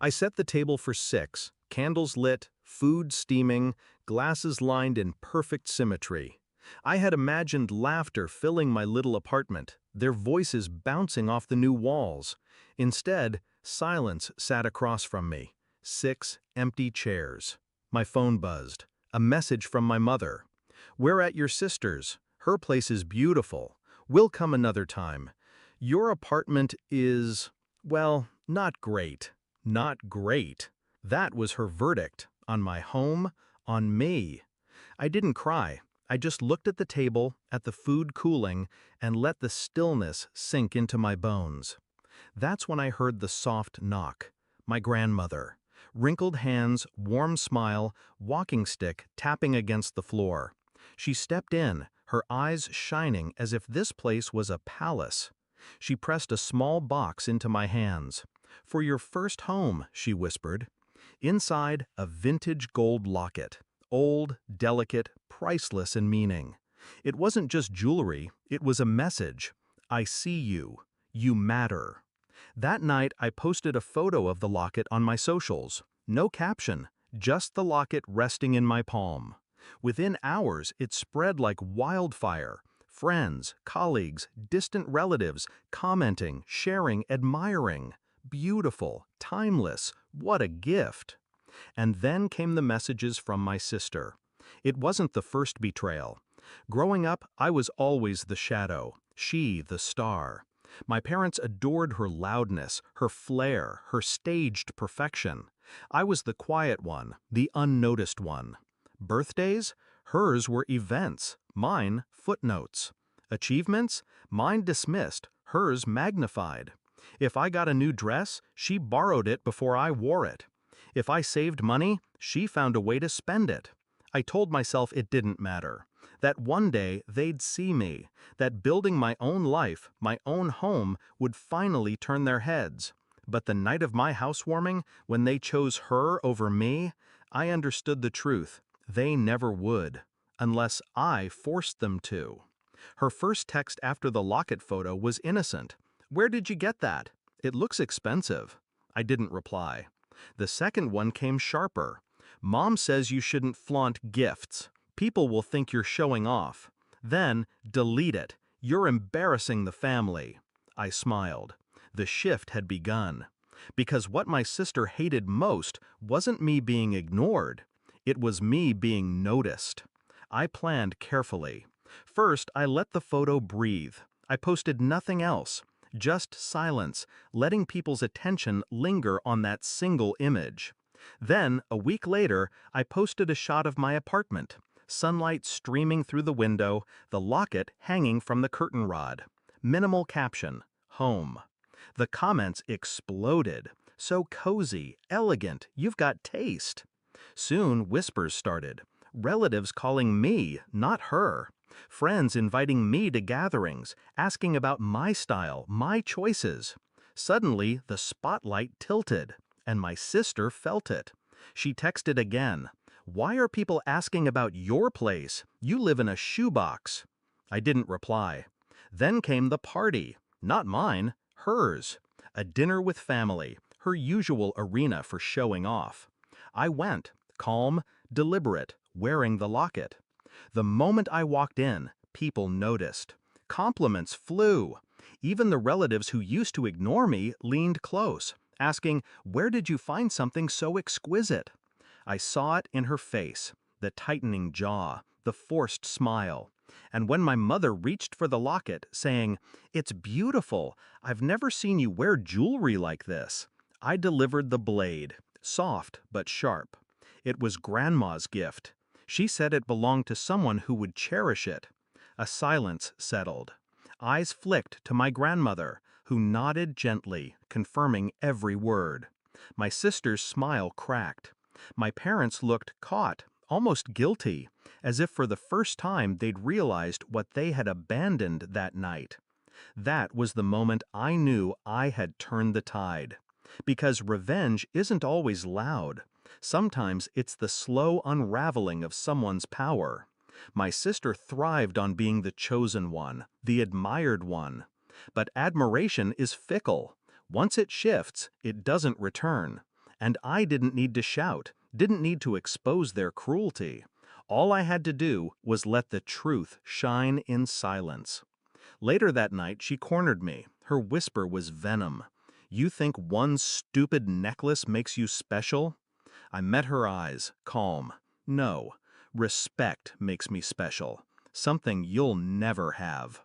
I set the table for 6, candles lit, food steaming, glasses lined in perfect symmetry. I had imagined laughter filling my little apartment, their voices bouncing off the new walls. Instead, silence sat across from me. 6 empty chairs. My phone buzzed. A message from my mother. "We're at your sister's. Her place is beautiful. We'll come another time. Your apartment is, well, not great. Not great." That was her verdict. On my home, on me. I didn't cry. I just looked at the table, at the food cooling, and let the stillness sink into my bones. That's when I heard the soft knock. My grandmother. Wrinkled hands, warm smile, walking stick tapping against the floor. She stepped in, her eyes shining as if this place was a palace. She pressed a small box into my hands. "For your first home," she whispered. Inside, a vintage gold locket. Old, delicate, priceless in meaning. It wasn't just jewelry, it was a message. "I see you. You matter." That night, I posted a photo of the locket on my socials. No caption, just the locket resting in my palm. Within hours, it spread like wildfire. Friends, colleagues, distant relatives, commenting, sharing, admiring. Beautiful, timeless, what a gift. And then came the messages from my sister. It wasn't the first betrayal. Growing up, I was always the shadow, she the star. My parents adored her loudness, her flair, her staged perfection. I was the quiet one, the unnoticed one. Birthdays? Hers were events, mine footnotes. Achievements? Mine dismissed, hers magnified. If I got a new dress, she borrowed it before I wore it. If I saved money, she found a way to spend it. I told myself it didn't matter, that one day they'd see me, that building my own life, my own home, would finally turn their heads. But the night of my housewarming, when they chose her over me, I understood the truth. They never would, unless I forced them to. Her first text after the locket photo was innocent. "Where did you get that? It looks expensive." I didn't reply. The second one came sharper. "Mom says you shouldn't flaunt gifts. People will think you're showing off." Then, "Delete it. You're embarrassing the family." I smiled. The shift had begun. Because what my sister hated most wasn't me being ignored. It was me being noticed. I planned carefully. First, I let the photo breathe. I posted nothing else. Just silence, letting people's attention linger on that single image. Then, a week later, I posted a shot of my apartment. Sunlight streaming through the window, the locket hanging from the curtain rod. Minimal caption, "Home." The comments exploded. "So cozy, elegant, you've got taste." Soon, whispers started. Relatives calling me, not her. Friends inviting me to gatherings, asking about my style, my choices. Suddenly, the spotlight tilted, and my sister felt it. She texted again. "Why are people asking about your place? You live in a shoebox." I didn't reply. Then came the party. Not mine, hers. A dinner with family, her usual arena for showing off. I went, calm, deliberate, wearing the locket. The moment I walked in, people noticed. Compliments flew. Even the relatives who used to ignore me leaned close, asking, "Where did you find something so exquisite?" I saw it in her face, the tightening jaw, the forced smile. And when my mother reached for the locket, saying, "It's beautiful. I've never seen you wear jewelry like this," I delivered the blade, soft but sharp. It was Grandma's gift. She said it belonged to someone who would cherish it. A silence settled. Eyes flicked to my grandmother, who nodded gently, confirming every word. My sister's smile cracked. My parents looked caught, almost guilty, as if for the first time they'd realized what they had abandoned that night. That was the moment I knew I had turned the tide. Because revenge isn't always loud. Sometimes it's the slow unraveling of someone's power. My sister thrived on being the chosen one, the admired one. But admiration is fickle. Once it shifts, it doesn't return. And I didn't need to shout, didn't need to expose their cruelty. All I had to do was let the truth shine in silence. Later that night, she cornered me. Her whisper was venom. "You think one stupid necklace makes you special?" I met her eyes, calm. "No, respect makes me special. Something you'll never have."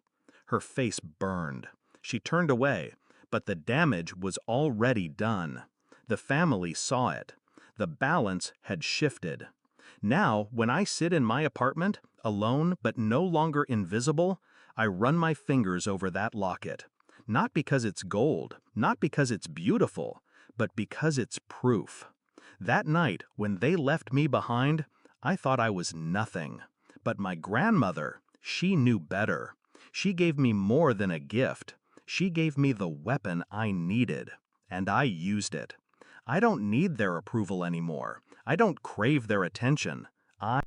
Her face burned. She turned away, but the damage was already done. The family saw it. The balance had shifted. Now, when I sit in my apartment, alone but no longer invisible, I run my fingers over that locket. Not because it's gold, not because it's beautiful, but because it's proof. That night, when they left me behind, I thought I was nothing. But my grandmother, she knew better. She gave me more than a gift. She gave me the weapon I needed, and I used it. I don't need their approval anymore. I don't crave their attention. I